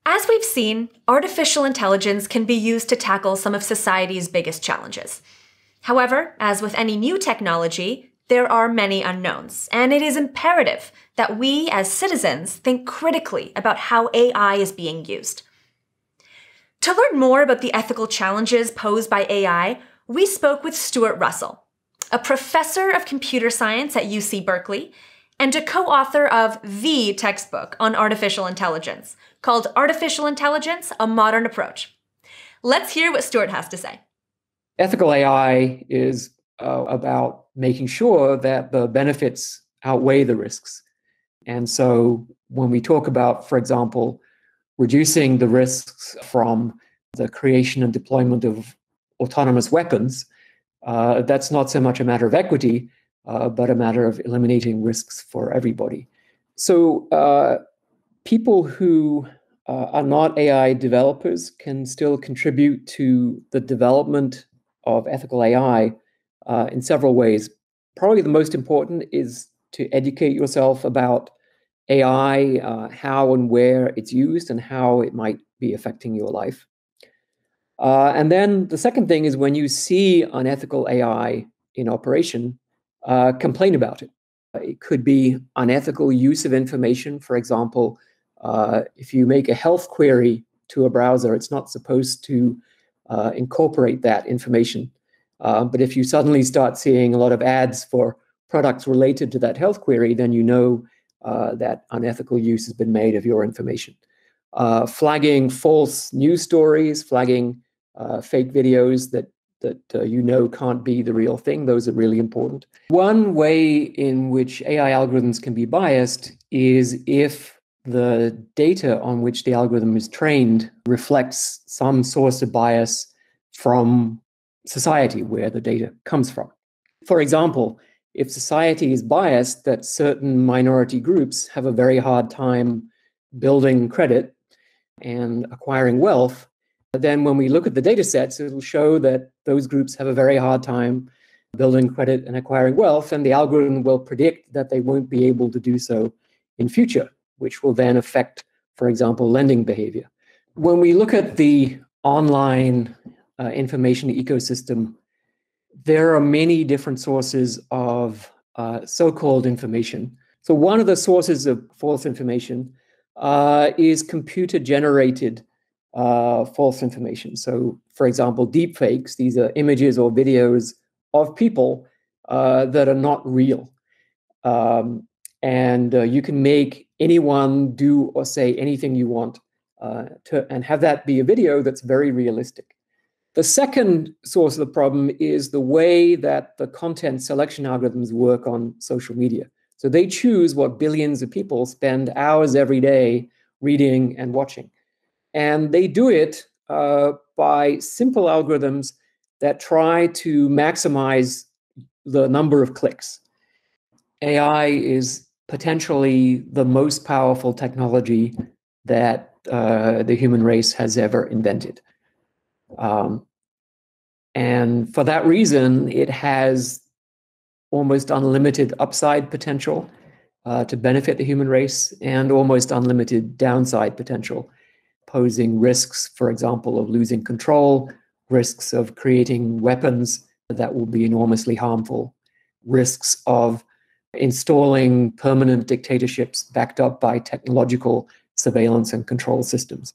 As we've seen, artificial intelligence can be used to tackle some of society's biggest challenges. However, as with any new technology, there are many unknowns, and it is imperative that we as citizens think critically about how AI is being used. To learn more about the ethical challenges posed by AI, we spoke with Stuart Russell, a professor of computer science at UC Berkeley and a co-author of the textbook on artificial intelligence, called Artificial Intelligence: A Modern Approach. Let's hear what Stuart has to say. Ethical AI is about making sure that the benefits outweigh the risks. And so when we talk about, for example, reducing the risks from the creation and deployment of autonomous weapons, that's not so much a matter of equity, but a matter of eliminating risks for everybody. So people who are not AI developers can still contribute to the development of ethical AI in several ways. Probably the most important is to educate yourself about AI, how and where it's used, and how it might be affecting your life. And then the second thing is when you see unethical AI in operation, complain about it. It could be unethical use of information. For example, if you make a health query to a browser, it's not supposed to incorporate that information. But if you suddenly start seeing a lot of ads for products related to that health query, then you know that unethical use has been made of your information. Flagging false news stories, flagging fake videos that you know can't be the real thing. Those are really important. One way in which AI algorithms can be biased is if the data on which the algorithm is trained reflects some source of bias from society where the data comes from. For example, if society is biased that certain minority groups have a very hard time building credit and acquiring wealth, then when we look at the data sets, it will show that those groups have a very hard time building credit and acquiring wealth, and the algorithm will predict that they won't be able to do so in future, which will then affect, for example, lending behavior. When we look at the online information ecosystem, there are many different sources of so-called information. So one of the sources of false information is computer-generated false information. So, for example, deepfakes, these are images or videos of people that are not real. And you can make anyone do or say anything you want and have that be a video that's very realistic. The second source of the problem is the way that the content selection algorithms work on social media. So they choose what billions of people spend hours every day reading and watching. And they do it by simple algorithms that try to maximize the number of clicks. AI is potentially the most powerful technology that the human race has ever invented. And for that reason, it has almost unlimited upside potential to benefit the human race and almost unlimited downside potential, posing risks, for example, of losing control, risks of creating weapons that will be enormously harmful, risks of installing permanent dictatorships backed up by technological surveillance and control systems.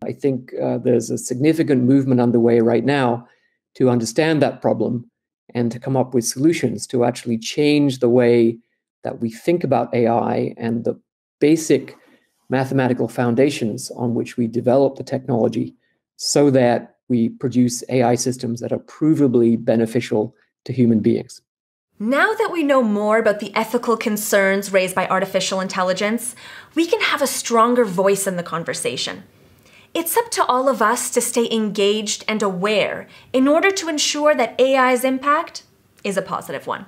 I think there's a significant movement underway right now to understand that problem and to come up with solutions to actually change the way that we think about AI and the basic mathematical foundations on which we develop the technology so that we produce AI systems that are provably beneficial to human beings. Now that we know more about the ethical concerns raised by artificial intelligence, we can have a stronger voice in the conversation. It's up to all of us to stay engaged and aware in order to ensure that AI's impact is a positive one.